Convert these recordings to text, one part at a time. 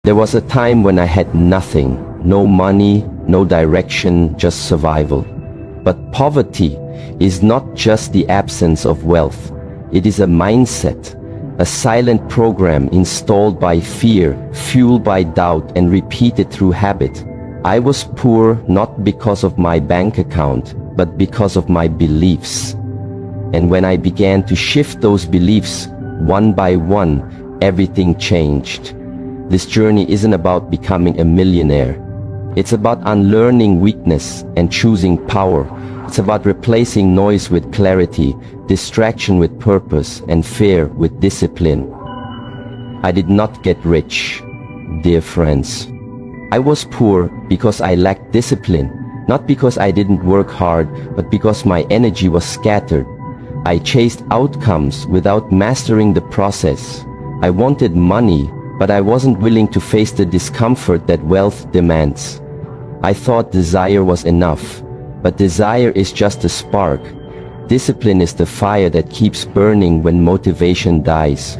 There was a time when I had nothing, no money, no direction, just survival. But poverty is not just the absence of wealth. It is a mindset, a silent program installed by fear, fueled by doubt, and repeated through habit. I was poor not because of my bank account, but because of my beliefs. And when I began to shift those beliefs, one by one, everything changed. This journey isn't about becoming a millionaire. It's about unlearning weakness and choosing power. It's about replacing noise with clarity, distraction with purpose, and fear with discipline. I did not get rich, dear friends. I was poor because I lacked discipline, not because I didn't work hard, but because my energy was scattered. I chased outcomes without mastering the process. I wanted money, but I wasn't willing to face the discomfort that wealth demands. I thought desire was enough, but desire is just a spark. Discipline is the fire that keeps burning when motivation dies.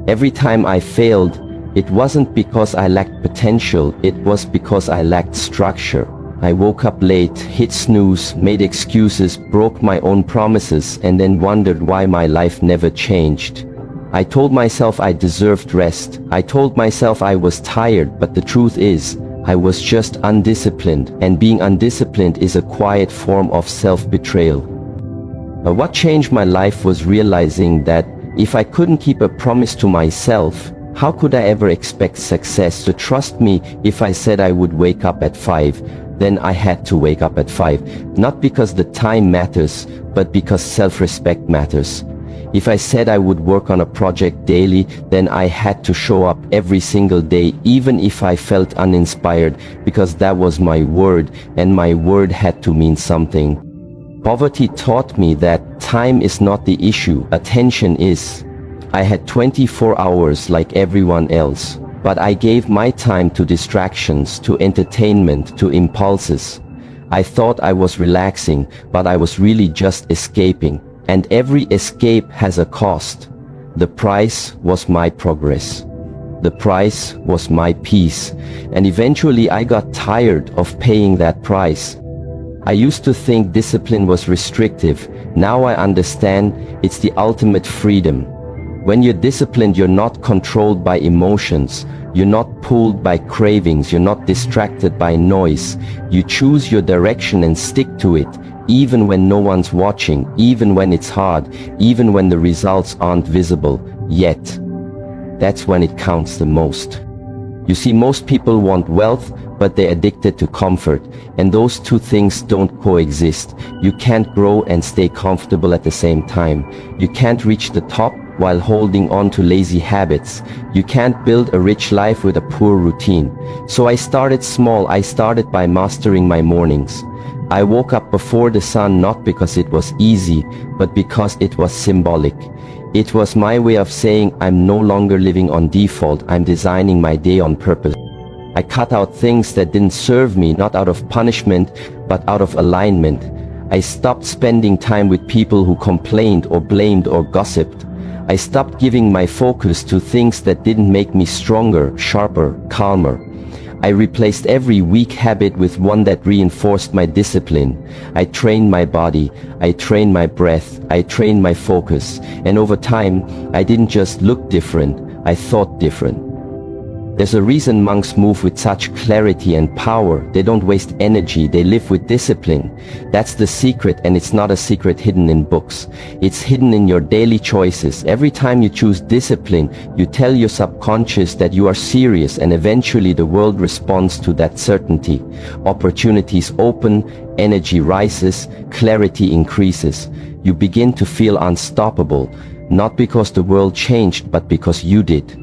Every time I failed, it wasn't because I lacked potential, it was because I lacked structure. I woke up late, hit snooze, made excuses, broke my own promises, and then wondered why my life never changed. I told myself I deserved rest. I told myself I was tired, but the truth is, I was just undisciplined, and being undisciplined is a quiet form of self-betrayal. What changed my life was realizing that if I couldn't keep a promise to myself, how could I ever expect success? To trust me, if I said I would wake up at 5, then I had to wake up at 5. Not because the time matters, but because self-respect matters. If I said I would work on a project daily, then I had to show up every single day, even if I felt uninspired, because that was my word, and my word had to mean something. Poverty taught me that time is not the issue, attention is. I had 24 hours like everyone else, but I gave my time to distractions, to entertainment, to impulses. I thought I was relaxing, but I was really just escaping. And every escape has a cost. The price was my progress. The price was my peace. And eventually I got tired of paying that price. I used to think discipline was restrictive. Now I understand it's the ultimate freedom. When you're disciplined, you're not controlled by emotions. You're not pulled by cravings. You're not distracted by noise. You choose your direction and stick to it. Even when no one's watching, even when it's hard, even when the results aren't visible yet. That's when it counts the most. You see, most people want wealth, but they're addicted to comfort, and those two things don't coexist. You can't grow and stay comfortable at the same time. You can't reach the top while holding on to lazy habits. You can't build a rich life with a poor routine. So I started small. I started by mastering my mornings. I woke up before the sun, not because it was easy, but because it was symbolic. It was my way of saying I'm no longer living on default, I'm designing my day on purpose. I cut out things that didn't serve me, not out of punishment, but out of alignment. I stopped spending time with people who complained or blamed or gossiped. I stopped giving my focus to things that didn't make me stronger, sharper, calmer. I replaced every weak habit with one that reinforced my discipline. I trained my body, I trained my breath, I trained my focus, and over time, I didn't just look different, I thought different. There's a reason monks move with such clarity and power. They don't waste energy, they live with discipline. That's the secret, and it's not a secret hidden in books. It's hidden in your daily choices. Every time you choose discipline, you tell your subconscious that you are serious, and eventually the world responds to that certainty. Opportunities open, energy rises, clarity increases. You begin to feel unstoppable, not because the world changed, but because you did.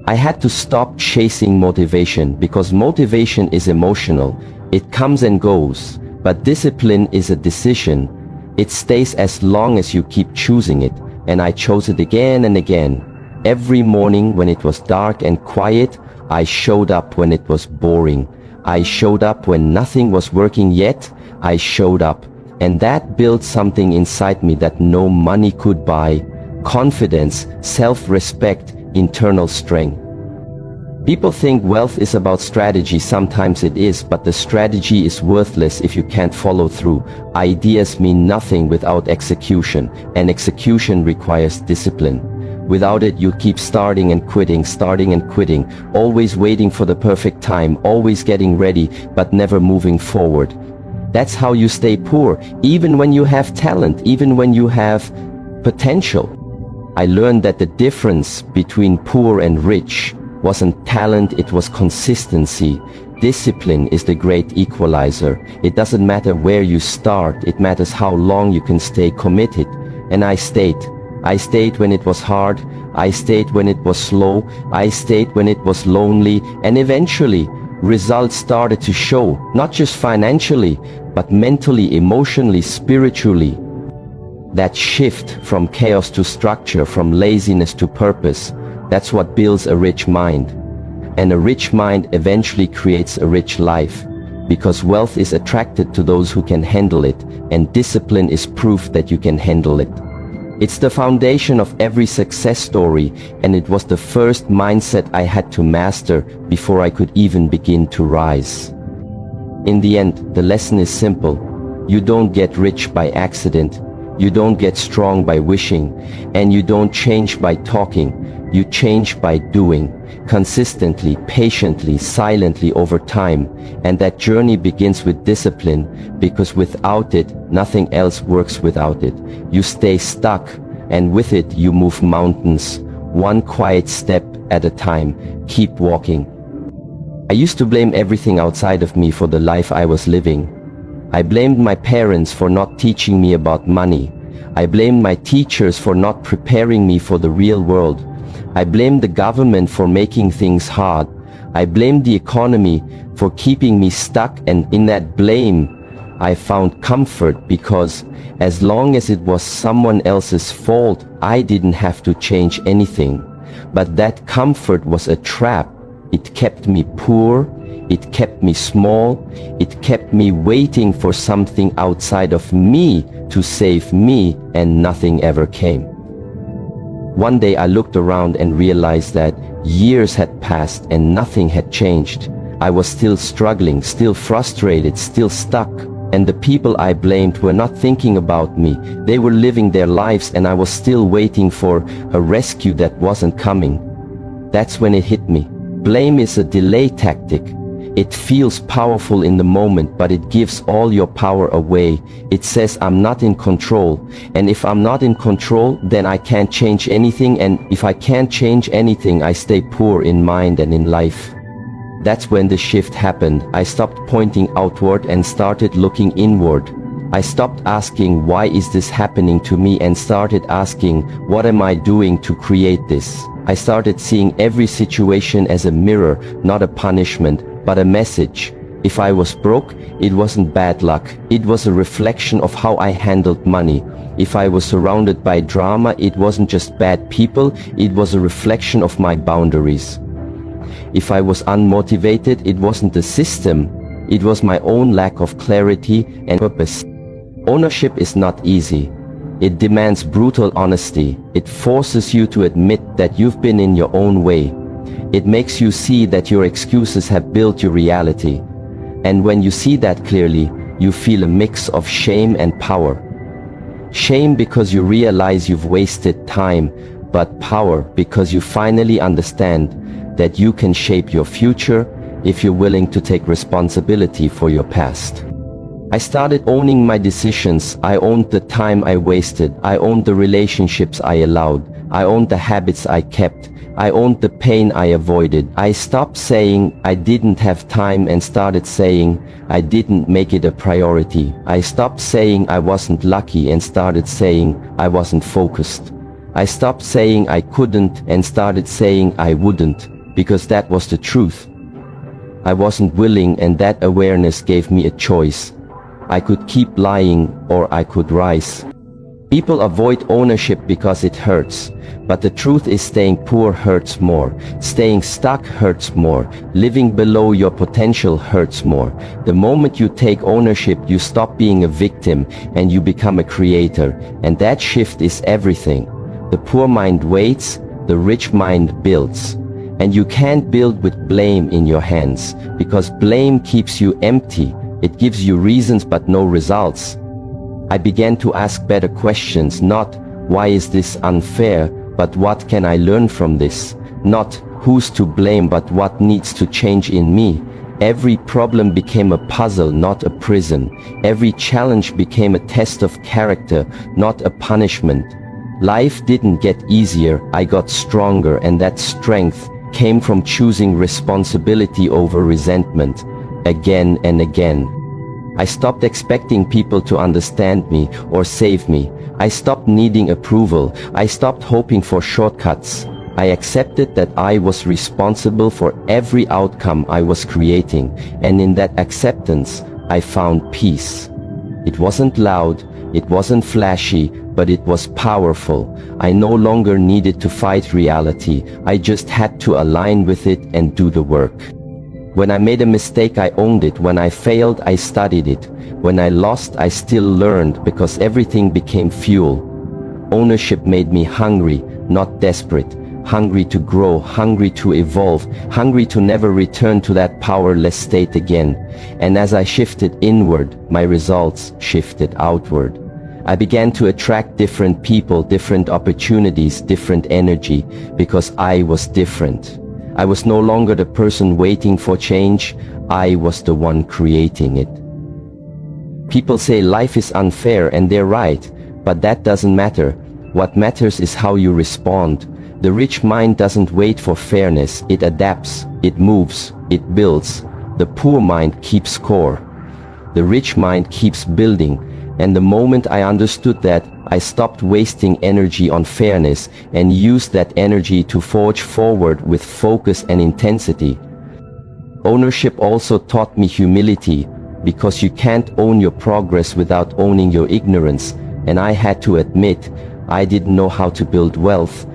I had to stop chasing motivation, because motivation is emotional. It comes and goes, but discipline is a decision. It stays as long as you keep choosing it, and I chose it again and again. Every morning when it was dark and quiet, I showed up. When it was boring, I showed up. When nothing was working yet, I showed up. And that built something inside me that no money could buy. Confidence, self-respect, internal strength. People think wealth is about strategy. Sometimes it is, but the strategy is worthless if you can't follow through. Ideas mean nothing without execution, and execution requires discipline. Without it, you keep starting and quitting, always waiting for the perfect time, always getting ready, but never moving forward. That's how you stay poor, even when you have talent, even when you have potential. I learned that the difference between poor and rich wasn't talent, it was consistency. Discipline is the great equalizer. It doesn't matter where you start, it matters how long you can stay committed. And I stayed. I stayed when it was hard, I stayed when it was slow, I stayed when it was lonely, and eventually, results started to show, not just financially, but mentally, emotionally, spiritually. That shift from chaos to structure, from laziness to purpose, that's what builds a rich mind. And a rich mind eventually creates a rich life, because wealth is attracted to those who can handle it, and discipline is proof that you can handle it. It's the foundation of every success story, and it was the first mindset I had to master before I could even begin to rise. In the end, the lesson is simple. You don't get rich by accident, you don't get strong by wishing, and you don't change by talking. You change by doing, consistently, patiently, silently over time, and that journey begins with discipline, because without it, nothing else works without it. You stay stuck, and with it you move mountains, one quiet step at a time. Keep walking. I used to blame everything outside of me for the life I was living. I blamed my parents for not teaching me about money. I blamed my teachers for not preparing me for the real world. I blamed the government for making things hard. I blamed the economy for keeping me stuck, and in that blame, I found comfort, because as long as it was someone else's fault, I didn't have to change anything. But that comfort was a trap. It kept me poor, it kept me small, it kept me waiting for something outside of me to save me, and nothing ever came. One day I looked around and realized that years had passed and nothing had changed. I was still struggling, still frustrated, still stuck. And the people I blamed were not thinking about me. They were living their lives, and I was still waiting for a rescue that wasn't coming. That's when it hit me. Blame is a delay tactic. It feels powerful in the moment, but it gives all your power away. It says, I'm not in control. And if I'm not in control, then I can't change anything. And if I can't change anything, I stay poor in mind and in life. That's when the shift happened. I stopped pointing outward and started looking inward. I stopped asking, why is this happening to me, and started asking, what am I doing to create this? I started seeing every situation as a mirror, not a punishment, but a message. If I was broke, it wasn't bad luck. It was a reflection of how I handled money. If I was surrounded by drama, it wasn't just bad people, it was a reflection of my boundaries. If I was unmotivated, it wasn't the system, it was my own lack of clarity and purpose. Ownership is not easy. It demands brutal honesty. It forces you to admit that you've been in your own way. It makes you see that your excuses have built your reality. And when you see that clearly, you feel a mix of shame and power. Shame because you realize you've wasted time, but power because you finally understand that you can shape your future if you're willing to take responsibility for your past. I started owning my decisions. I owned the time I wasted. I owned the relationships I allowed. I owned the habits I kept. I owned the pain I avoided. I stopped saying I didn't have time and started saying I didn't make it a priority. I stopped saying I wasn't lucky and started saying I wasn't focused. I stopped saying I couldn't and started saying I wouldn't, because that was the truth. I wasn't willing, and that awareness gave me a choice. I could keep lying or I could rise. People avoid ownership because it hurts, but the truth is staying poor hurts more. Staying stuck hurts more. Living below your potential hurts more. The moment you take ownership, you stop being a victim and you become a creator, and that shift is everything. The poor mind waits, the rich mind builds. And you can't build with blame in your hands, because blame keeps you empty. It gives you reasons but no results. I began to ask better questions, not why is this unfair, but what can I learn from this? Not who's to blame, but what needs to change in me. Every problem became a puzzle, not a prison. Every challenge became a test of character, not a punishment. Life didn't get easier, I got stronger, and that strength came from choosing responsibility over resentment, again and again. I stopped expecting people to understand me or save me. I stopped needing approval. I stopped hoping for shortcuts. I accepted that I was responsible for every outcome I was creating, and in that acceptance, I found peace. It wasn't loud, it wasn't flashy, but it was powerful. I no longer needed to fight reality. I just had to align with it and do the work. When I made a mistake, I owned it. When I failed, I studied it. When I lost, I still learned, because everything became fuel. Ownership made me hungry, not desperate. Hungry to grow, hungry to evolve, hungry to never return to that powerless state again. And as I shifted inward, my results shifted outward. I began to attract different people, different opportunities, different energy, because I was different. I was no longer the person waiting for change, I was the one creating it. People say life is unfair, and they're right, but that doesn't matter. What matters is how you respond. The rich mind doesn't wait for fairness, it adapts, it moves, it builds. The poor mind keeps score. The rich mind keeps building. And the moment I understood that, I stopped wasting energy on fairness and used that energy to forge forward with focus and intensity. Ownership also taught me humility, because you can't own your progress without owning your ignorance. And I had to admit, I didn't know how to build wealth.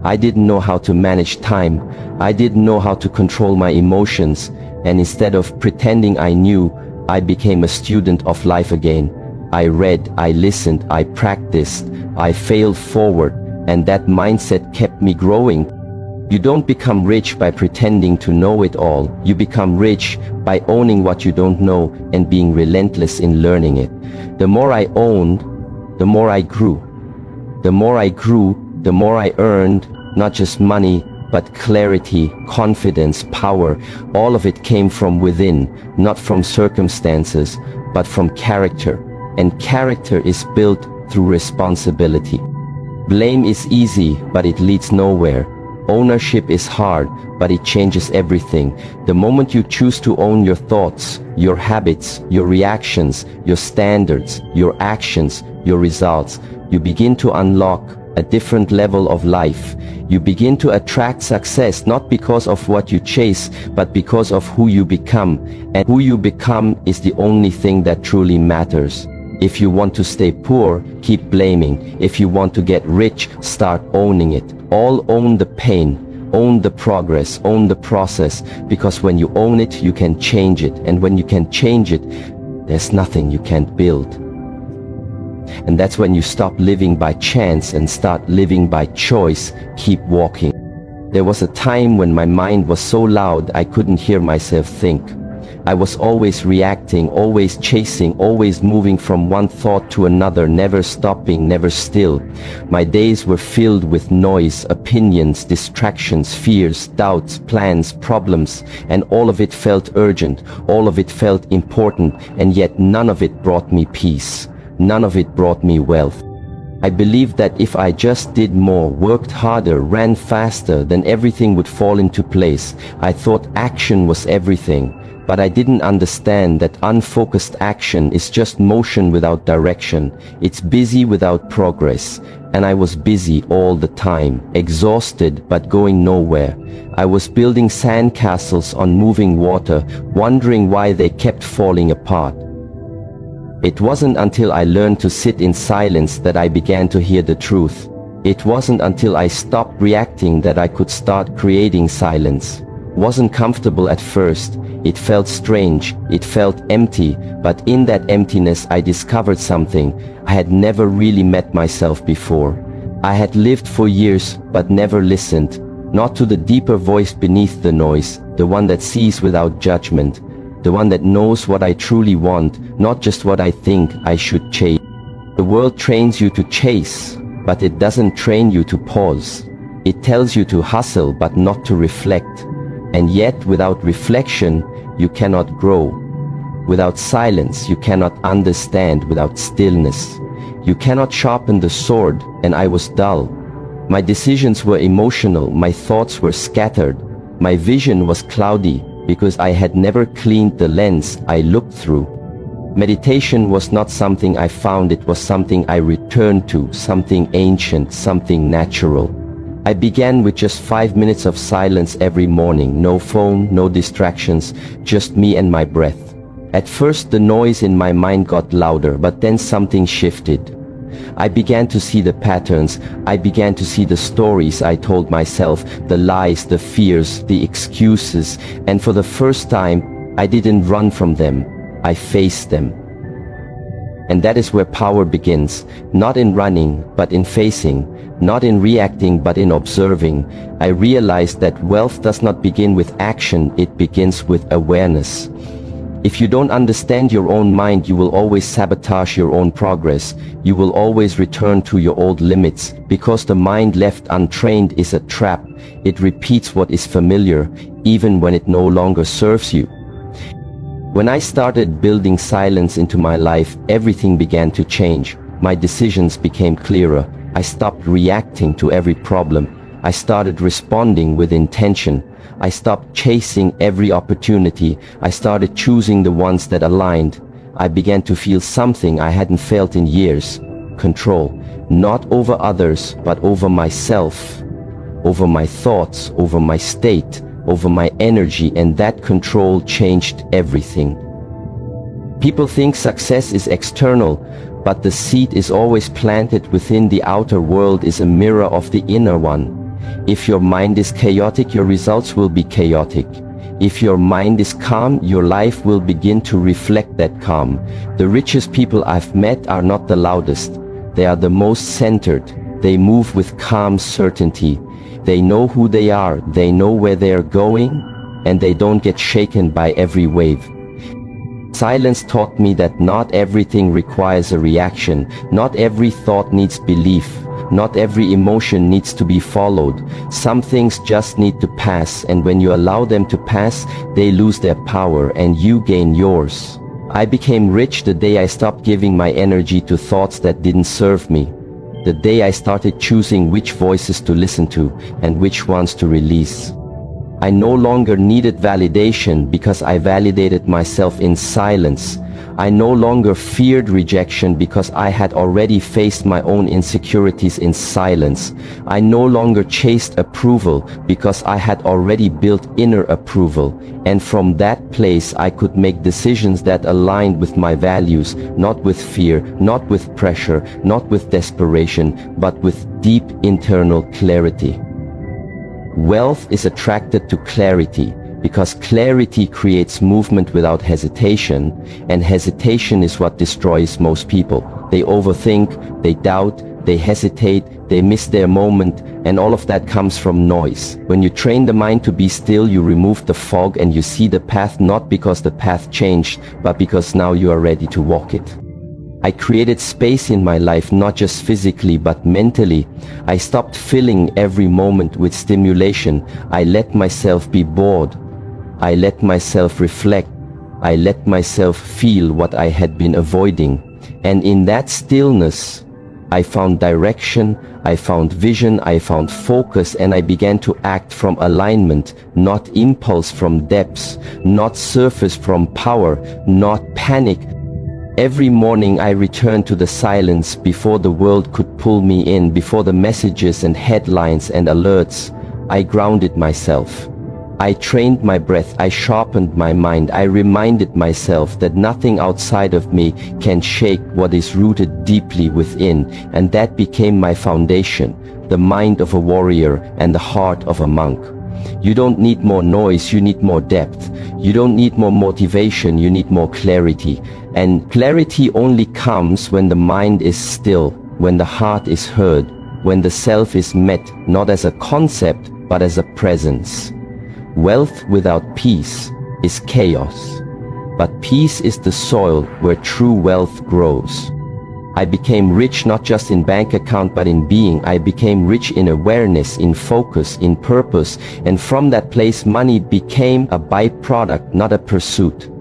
I didn't know how to manage time. I didn't know how to control my emotions. And instead of pretending I knew, I became a student of life again. I read, I listened, I practiced, I failed forward, and that mindset kept me growing. You don't become rich by pretending to know it all. You become rich by owning what you don't know and being relentless in learning it. The more I owned, the more I grew. The more I grew, the more I earned, not just money, but clarity, confidence, power. All of it came from within, not from circumstances, but from character. And character is built through responsibility. Blame is easy, but it leads nowhere. Ownership is hard, but it changes everything. The moment you choose to own your thoughts, your habits, your reactions, your standards, your actions, your results, you begin to unlock a different level of life. You begin to attract success, not because of what you chase, but because of who you become. And who you become is the only thing that truly matters. If you want to stay poor, keep blaming. If you want to get rich, start owning it. All own the pain, own the progress, own the process, because when you own it, you can change it. And when you can change it, there's nothing you can't build. And that's when you stop living by chance and start living by choice. Keep walking. There was a time when my mind was so loud I couldn't hear myself think. I was always reacting, always chasing, always moving from one thought to another, never stopping, never still. My days were filled with noise, opinions, distractions, fears, doubts, plans, problems, and all of it felt urgent, all of it felt important, and yet none of it brought me peace. None of it brought me wealth. I believed that if I just did more, worked harder, ran faster, then everything would fall into place. I thought action was everything. But I didn't understand that unfocused action is just motion without direction. It's busy without progress. And I was busy all the time, exhausted but going nowhere. I was building sandcastles on moving water, wondering why they kept falling apart. It wasn't until I learned to sit in silence that I began to hear the truth. It wasn't until I stopped reacting that I could start creating silence. Wasn't comfortable at first. It felt strange, it felt empty, but in that emptiness I discovered something. I had never really met myself before. I had lived for years but never listened. not to the deeper voice beneath the noise, the one that sees without judgment, the one that knows what I truly want, not just what I think I should chase. The world trains you to chase, but it doesn't train you to pause. It tells you to hustle, but not to reflect. And yet, without reflection, you cannot grow. Without silence, you cannot understand. Without stillness, you cannot sharpen the sword, and I was dull. My decisions were emotional, my thoughts were scattered, my vision was cloudy, because I had never cleaned the lens I looked through. Meditation was not something I found, it was something I returned to, something ancient, something natural. I began with just 5 minutes of silence every morning, no phone, no distractions, just me and my breath. At first the noise in my mind got louder, but then something shifted. I began to see the patterns, I began to see the stories I told myself, the lies, the fears, the excuses, and for the first time, I didn't run from them, I faced them. And that is where power begins, not in running, but in facing, not in reacting, but in observing. I realized that wealth does not begin with action, it begins with awareness. If you don't understand your own mind, you will always sabotage your own progress. You will always return to your old limits, because the mind left untrained is a trap. It repeats what is familiar, even when it no longer serves you. When I started building silence into my life, everything began to change. My decisions became clearer. I stopped reacting to every problem. I started responding with intention. I stopped chasing every opportunity. I started choosing the ones that aligned. I began to feel something I hadn't felt in years. Control. Not over others, but over myself. Over my thoughts, over my state, over my energy, and that control changed everything. People think success is external, but the seed is always planted within. The outer world is a mirror of the inner one. If your mind is chaotic, your results will be chaotic. If your mind is calm, your life will begin to reflect that calm. The richest people I've met are not the loudest. They are the most centered. They move with calm certainty. They know who they are, they know where they are going, and they don't get shaken by every wave. Silence taught me that not everything requires a reaction. Not every thought needs belief. Not every emotion needs to be followed. Some things just need to pass, and when you allow them to pass, they lose their power and you gain yours. I became rich the day I stopped giving my energy to thoughts that didn't serve me. The day I started choosing which voices to listen to and which ones to release. I no longer needed validation because I validated myself in silence. I no longer feared rejection because I had already faced my own insecurities in silence. I no longer chased approval because I had already built inner approval. And from that place I could make decisions that aligned with my values, not with fear, not with pressure, not with desperation, but with deep internal clarity. Wealth is attracted to clarity, because clarity creates movement without hesitation, and hesitation is what destroys most people. They overthink, they doubt, they hesitate, they miss their moment, and all of that comes from noise. When you train the mind to be still, you remove the fog and you see the path, not because the path changed, but because now you are ready to walk it. I created space in my life, not just physically but mentally. I stopped filling every moment with stimulation. I let myself be bored. I let myself reflect. I let myself feel what I had been avoiding. And in that stillness, I found direction, I found vision, I found focus, and I began to act from alignment, not impulse from depths, not surface from power, not panic. Every morning I returned to the silence before the world could pull me in, before the messages and headlines and alerts. I grounded myself. I trained my breath, I sharpened my mind, I reminded myself that nothing outside of me can shake what is rooted deeply within, and that became my foundation, the mind of a warrior and the heart of a monk. You don't need more noise, you need more depth. You don't need more motivation, you need more clarity. And clarity only comes when the mind is still, when the heart is heard, when the self is met, not as a concept, but as a presence. Wealth without peace is chaos, but peace is the soil where true wealth grows. I became rich not just in bank account but in being. I became rich in awareness, in focus, in purpose, and from that place money became a byproduct, not a pursuit.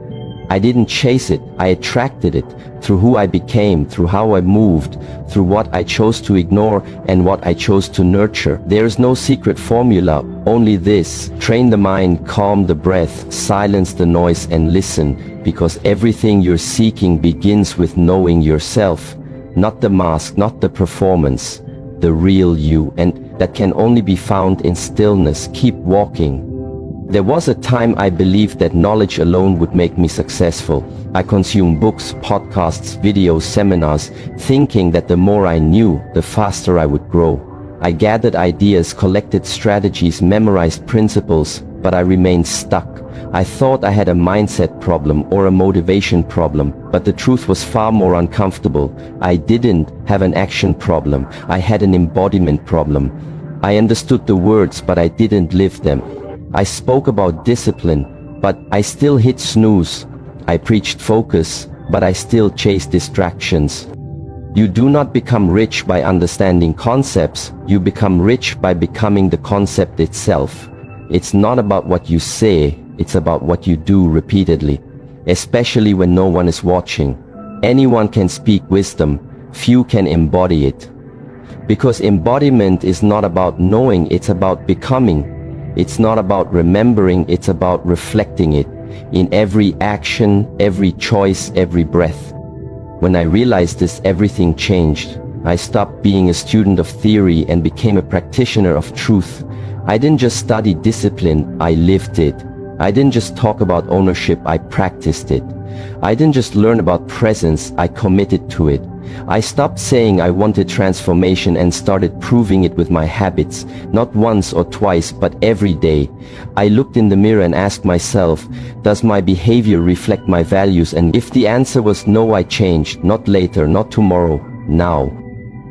I didn't chase it, I attracted it through who I became, through how I moved, through what I chose to ignore and what I chose to nurture. There is no secret formula, only this: train the mind, calm the breath, silence the noise and listen, because everything you're seeking begins with knowing yourself. Not the mask, not the performance, the real you, and that can only be found in stillness. Keep walking. There was a time I believed that knowledge alone would make me successful. I consumed books, podcasts, videos, seminars, thinking that the more I knew, the faster I would grow. I gathered ideas, collected strategies, memorized principles, but I remained stuck. I thought I had a mindset problem or a motivation problem, but the truth was far more uncomfortable. I didn't have an action problem. I had an embodiment problem. I understood the words, but I didn't live them. I spoke about discipline, but I still hit snooze. I preached focus, but I still chased distractions. You do not become rich by understanding concepts. You become rich by becoming the concept itself. It's not about what you say, it's about what you do repeatedly, especially when no one is watching. Anyone can speak wisdom, few can embody it. Because embodiment is not about knowing, it's about becoming. It's not about remembering, it's about reflecting it in every action, every choice, every breath. When I realized this, everything changed. I stopped being a student of theory and became a practitioner of truth. I didn't just study discipline, I lived it. I didn't just talk about ownership, I practiced it. I didn't just learn about presence, I committed to it. I stopped saying I wanted transformation and started proving it with my habits, not once or twice, but every day. I looked in the mirror and asked myself, does my behavior reflect my values? And if the answer was no, I changed, not later, not tomorrow, now.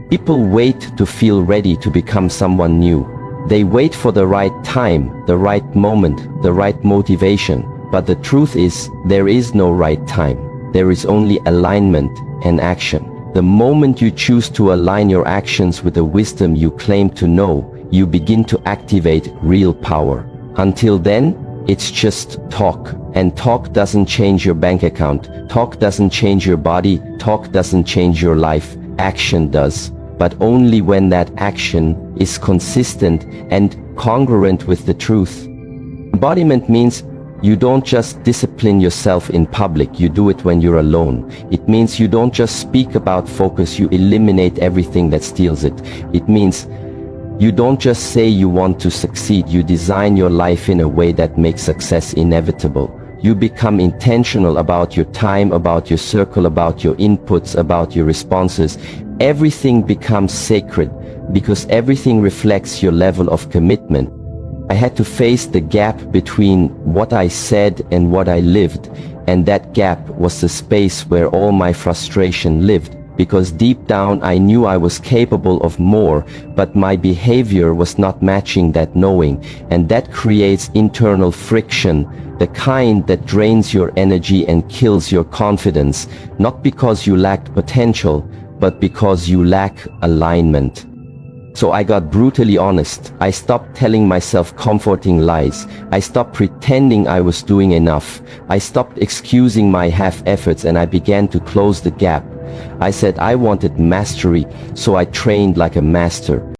People wait to feel ready to become someone new. They wait for the right time, the right moment, the right motivation. But the truth is, there is no right time. There is only alignment and action. The moment you choose to align your actions with the wisdom you claim to know, you begin to activate real power. Until then, it's just talk. And talk doesn't change your bank account. Talk doesn't change your body. Talk doesn't change your life. Action does. But only when that action is consistent and congruent with the truth. Embodiment means you don't just discipline yourself in public, you do it when you're alone. It means you don't just speak about focus, you eliminate everything that steals it. It means you don't just say you want to succeed, you design your life in a way that makes success inevitable. You become intentional about your time, about your circle, about your inputs, about your responses. Everything becomes sacred because everything reflects your level of commitment. I had to face the gap between what I said and what I lived, and that gap was the space where all my frustration lived, because deep down I knew I was capable of more, but my behavior was not matching that knowing, and that creates internal friction, the kind that drains your energy and kills your confidence, not because you lacked potential, but because you lack alignment. So I got brutally honest. I stopped telling myself comforting lies. I stopped pretending I was doing enough. I stopped excusing my half efforts and I began to close the gap. I said I wanted mastery, so I trained like a master.